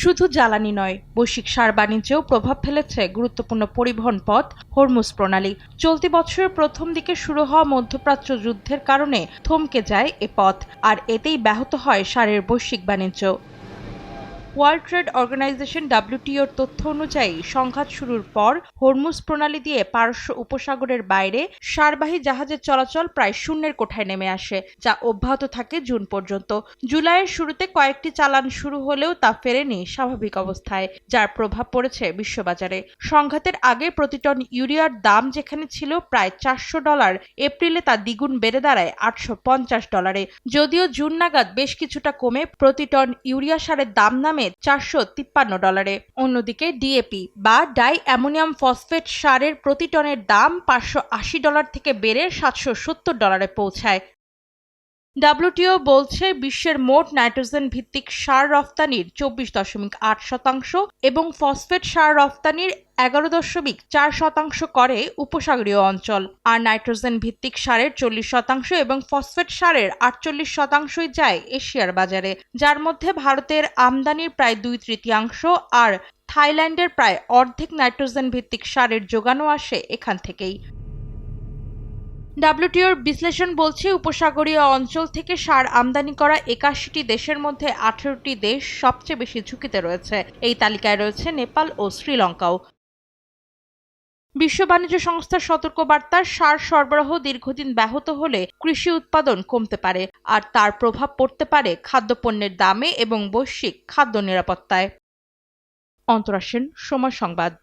শুধু জ্বালানি নয়, বৈশ্বিক সার বাণিজ্যেও প্রভাব ফেলেছে গুরুত্বপূর্ণ পরিবহন পথ হরমুজ প্রণালী। চলতি বছরের প্রথম দিকে শুরু হওয়া মধ্যপ্রাচ্য যুদ্ধের কারণে থমকে যায় এ পথ, আর এতেই ব্যাহত হয় সারের বৈশ্বিক বাণিজ্য। ওয়ার্ল্ড ট্রেড অর্গানাইজেশন WTOর তথ্য অনুযায়ী সংঘাত শুরুর পর হরমুজ প্রণালী দিয়ে পারস্য উপসাগরের বাইরে সারবাহী জাহাজের চলাচল প্রায় শূন্যের কোঠায় নেমে আসে, যা অব্যাহত থাকে জুন পর্যন্ত। জুলাইয়ের শুরুতে কয়েকটি চালান শুরু হলেও তা ফেরেনি স্বাভাবিক অবস্থায়, যার প্রভাব পড়েছে বিশ্ববাজারে। সংঘাতের আগে প্রতি টন ইউরিয়ার দাম যেখানে ছিল প্রায় $400, এপ্রিলে তা দ্বিগুণ বেড়ে দাঁড়ায় $850। যদিও জুন নাগাদ বেশ কিছুটা কমে প্রতি টন ইউরিয়া সারের দাম নামে $453। অন্যদিকে ডিএপি বা ডাই অ্যামোনিয়াম ফসফেট সারের প্রতি টনের দাম $580 থেকে বেড়ে $770 পৌঁছায়। WTO বলছে বিশ্বের মোট নাইট্রোজেন ভিত্তিক সার রফতানির 24.8% এবং ফসফেট সার রফতানির 11.4% করে উপসাগরীয় অঞ্চল, আর নাইট্রোজেন ভিত্তিক সারের 40% এবং ফসফেট সারের 48%ই যায় এশিয়ার বাজারে, যার মধ্যে ভারতের আমদানির প্রায় 2/3 আর থাইল্যান্ডের প্রায় অর্ধেক নাইট্রোজেন ভিত্তিক সারের যোগানও আসে এখান থেকেই। WTOর বিশ্লেষণ বলছে উপসাগরীয় অঞ্চল থেকে সার আমদানি করা 81টি দেশের মধ্যে 18টি দেশ সবচেয়ে বেশি ঝুঁকিতে রয়েছে। এই তালিকায় রয়েছে নেপাল ও শ্রীলঙ্কাও। বিশ্ব বাণিজ্য সংস্থার সতর্কবার্তা, সার সরবরাহ দীর্ঘদিন ব্যাহত হলে কৃষি উৎপাদন কমতে পারে, আর তার প্রভাব পড়তে পারে খাদ্যপণ্যের দামে এবং বৈশ্বিক খাদ্য নিরাপত্তায়। অন্তরা সেন, সময় সংবাদ।